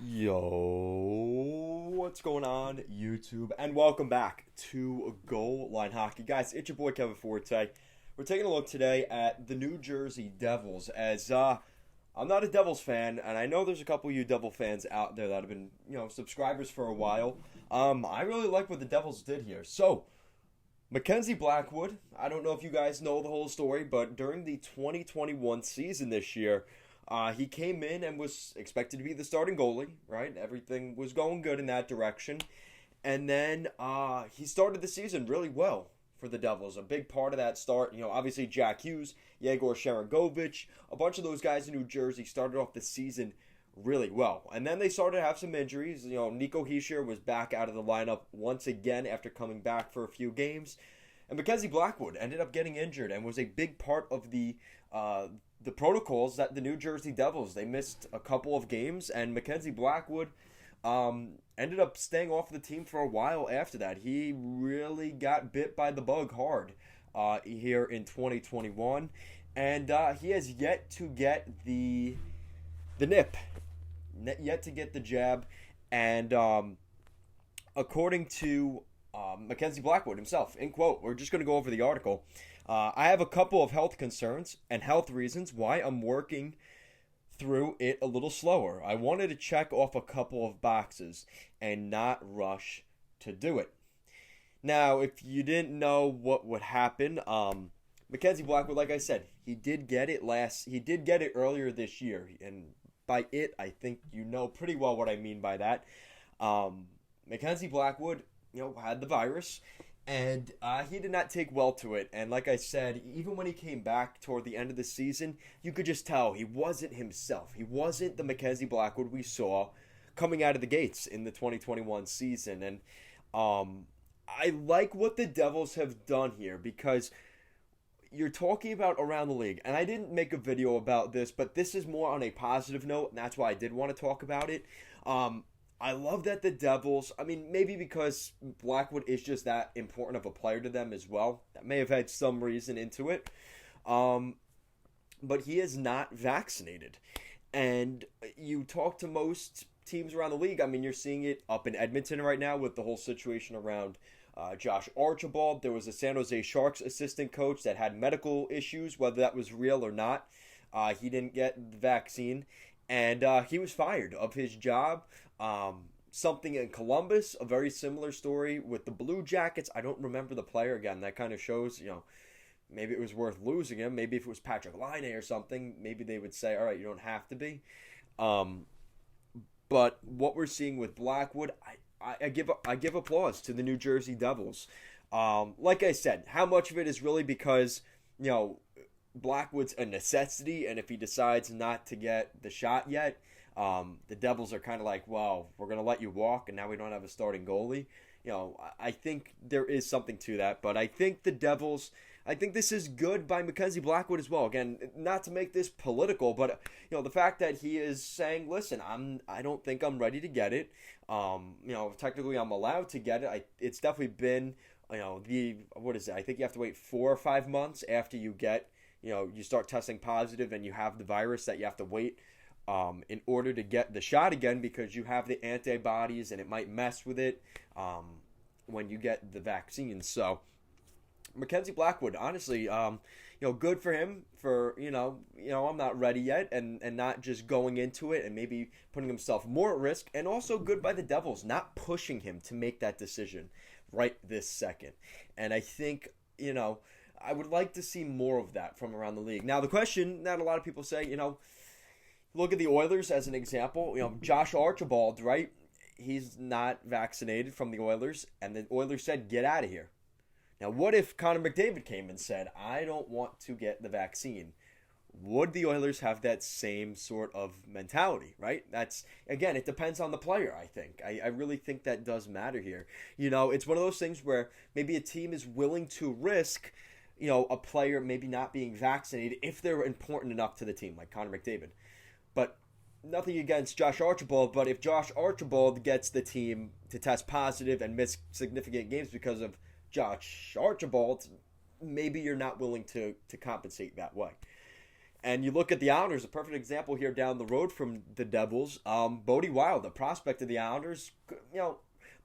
Yo, what's going on, YouTube? And welcome back to Goal Line Hockey. Guys, it's your boy Kevin Forte. We're taking a look today at the New Jersey Devils as I'm not a Devils fan, and I know there's a couple of you Devil fans out there that have been, subscribers for a while. I really like what the Devils did here. So, Mackenzie Blackwood, I don't know if you guys know the whole story, but during the 2021 season this year, he came in and was expected to be the starting goalie, right? Everything was going good in that direction. And then he started the season really well for the Devils. A big part of that start, obviously Jack Hughes, Yegor Sharangovich, a bunch of those guys in New Jersey started off the season really well. And then they started to have some injuries. Nico Hischier was back out of the lineup once again after coming back for a few games. And Mackenzie Blackwood ended up getting injured and was a big part of the protocols that the New Jersey Devils, they missed a couple of games, and Mackenzie Blackwood ended up staying off the team for a while after that. He really got bit by the bug hard here in 2021, and he has yet to get the nip, yet to get the jab, and according to Mackenzie Blackwood himself, in quote, we're just going to go over the article. I have a couple of health concerns and health reasons why I'm working through it a little slower. I wanted to check off a couple of boxes and not rush to do it. Now, if you didn't know what would happen, Mackenzie Blackwood, like I said, he did get it earlier this year, and by it, I think you know pretty well what I mean by that. Mackenzie Blackwood, had the virus. And he did not take well to it. And like I said, even when he came back toward the end of the season, you could just tell he wasn't himself. He wasn't the Mackenzie Blackwood we saw coming out of the gates in the 2021 season. And I like what the Devils have done here because you're talking about around the league. And I didn't make a video about this, but this is more on a positive note. And that's why I did want to talk about it. I love that the Devils, maybe because Blackwood is just that important of a player to them as well. That may have had some reason into it. But he is not vaccinated. And you talk to most teams around the league, you're seeing it up in Edmonton right now with the whole situation around Josh Archibald. There was a San Jose Sharks assistant coach that had medical issues, whether that was real or not. He didn't get the vaccine. And he was fired of his job. Something in Columbus, a very similar story with the Blue Jackets. I don't remember the player again. That kind of shows, maybe it was worth losing him. Maybe if it was Patrick Laine or something, maybe they would say, all right, you don't have to be. But what we're seeing with Blackwood, I give applause to the New Jersey Devils. Like I said, how much of it is really because, Blackwood's a necessity, and if he decides not to get the shot yet, the Devils are kind of like, well, we're going to let you walk, and now we don't have a starting goalie. I think there is something to that, but I think the Devils, I think this is good by Mackenzie Blackwood as well. Again, not to make this political, but the fact that he is saying, listen, I don't think I'm ready to get it. Technically I'm allowed to get it. It's definitely been, what is it? I think you have to wait 4 or 5 months after you get, you start testing positive and you have the virus that you have to wait in order to get the shot again because you have the antibodies and it might mess with it when you get the vaccine. So Mackenzie Blackwood, honestly, good for him for, I'm not ready yet and not just going into it and maybe putting himself more at risk, and also good by the Devils, not pushing him to make that decision right this second. And I think, I would like to see more of that from around the league. Now, the question that a lot of people say, look at the Oilers as an example. Josh Archibald, right? He's not vaccinated from the Oilers, and the Oilers said, get out of here. Now, what if Connor McDavid came and said, I don't want to get the vaccine? Would the Oilers have that same sort of mentality, right? That's, again, it depends on the player, I think. I really think that does matter here. It's one of those things where maybe a team is willing to risk a player maybe not being vaccinated if they're important enough to the team, like Connor McDavid. But nothing against Josh Archibald, but if Josh Archibald gets the team to test positive and miss significant games because of Josh Archibald, maybe you're not willing to compensate that way. And you look at the Islanders, a perfect example here down the road from the Devils. Bodie Wild, the prospect of the Islanders,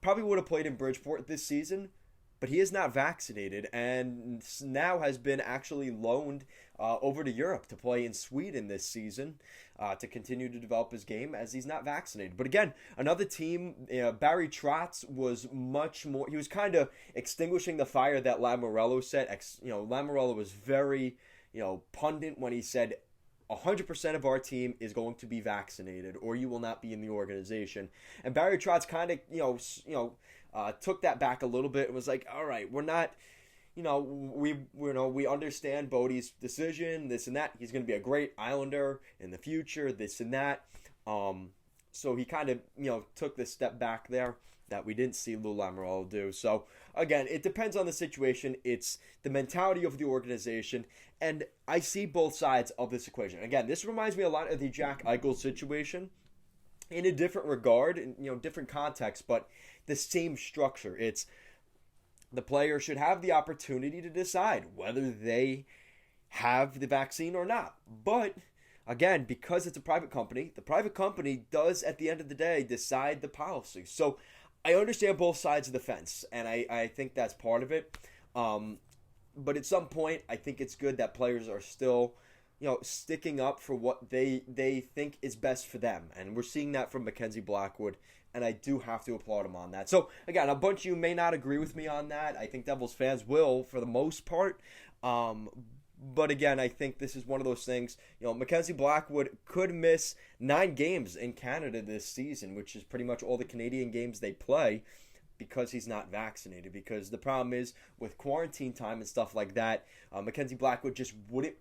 probably would have played in Bridgeport this season, but he is not vaccinated and now has been actually loaned over to Europe to play in Sweden this season to continue to develop his game as he's not vaccinated. But again, another team, Barry Trotz was much more, he was kind of extinguishing the fire that Lamoriello set. Lamoriello was very, pundit when he said 100% of our team is going to be vaccinated or you will not be in the organization. And Barry Trotz kind of, took that back a little bit and was like, all right, we're not, we understand Bodie's decision, this and that. He's going to be a great Islander in the future, this and that. So he kind of, took this step back there that we didn't see Lou Lamoriello do. So again, it depends on the situation. It's the mentality of the organization, and I see both sides of this equation. Again, this reminds me a lot of the Jack Eichel situation in a different regard, in different context, but the same structure. It's the player should have the opportunity to decide whether they have the vaccine or not. But again, because it's a private company, the private company does at the end of the day decide the policy. So I understand both sides of the fence, and I think that's part of it. But at some point, I think it's good that players are still, sticking up for what they think is best for them. And we're seeing that from Mackenzie Blackwood, and I do have to applaud him on that. So, again, a bunch of you may not agree with me on that. I think Devils fans will, for the most part. But again, I think this is one of those things. Mackenzie Blackwood could miss 9 games in Canada this season, which is pretty much all the Canadian games they play, because he's not vaccinated. Because the problem is with quarantine time and stuff like that, Mackenzie Blackwood just wouldn't,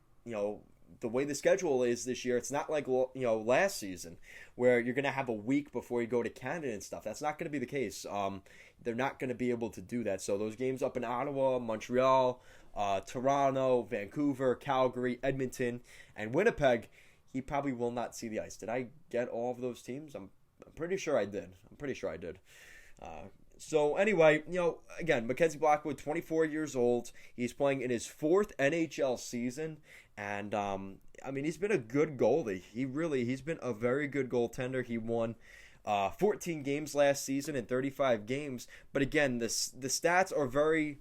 the way the schedule is this year, it's not like last season where you're going to have a week before you go to Canada and stuff. That's not going to be the case. They're not going to be able to do that. So those games up in Ottawa, Montreal, Toronto, Vancouver, Calgary, Edmonton, and Winnipeg, he probably will not see the ice. Did I get all of those teams? I'm pretty sure I did. So anyway, again, Mackenzie Blackwood, 24 years old. He's playing in his 4th NHL season. And, he's been a good goalie. He's been a very good goaltender. He won 14 games last season in 35 games. But again, the stats are very,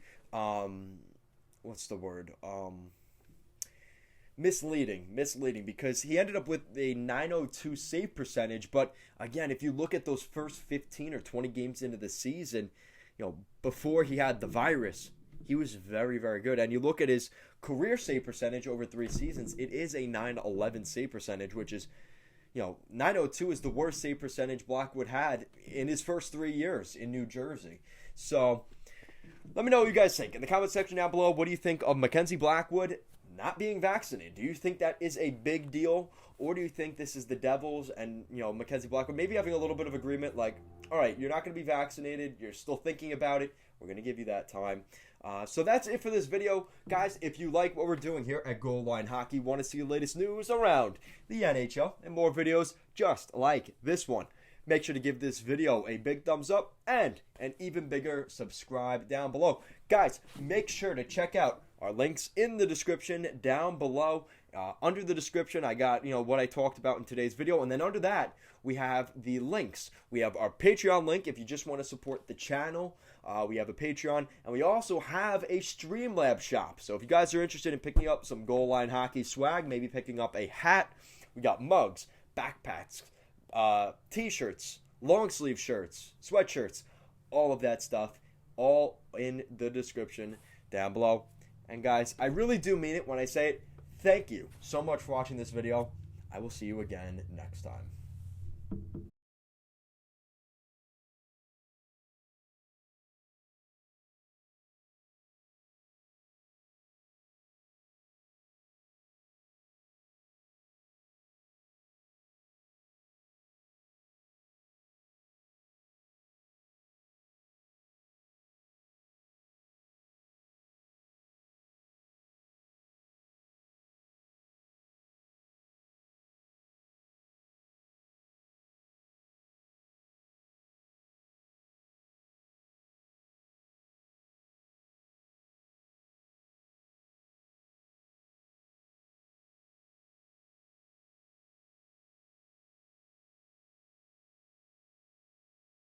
misleading because he ended up with a .902 save percentage. But again, if you look at those first 15 or 20 games into the season, before he had the virus, he was very, very good. And you look at his career save percentage over 3 seasons, it is a .911 save percentage, which is, .902 is the worst save percentage Blackwood had in his first 3 years in New Jersey. So let me know what you guys think in the comment section down below. What do you think of Mackenzie Blackwood not being vaccinated? Do you think that is a big deal, or do you think this is the Devils and Mackenzie Blackwood maybe having a little bit of agreement, like, all right, you're not going to be vaccinated, you're still thinking about it, we're going to give you that time. So that's it for this video, guys. If you like what we're doing here at Goal Line Hockey, want to see the latest news around the NHL and more videos just like this one, make sure to give this video a big thumbs up and an even bigger subscribe down below. Guys, make sure to check out our links in the description down below. Under the description, I got, what I talked about in today's video. And then under that, we have the links. We have our Patreon link if you just want to support the channel. We have a Patreon. And we also have a Streamlabs shop. So if you guys are interested in picking up some Goal Line Hockey swag, maybe picking up a hat, we got mugs, backpacks, t-shirts, long sleeve shirts, sweatshirts, all of that stuff, all in the description down below. And guys, I really do mean it when I say it. Thank you so much for watching this video. I will see you again next time.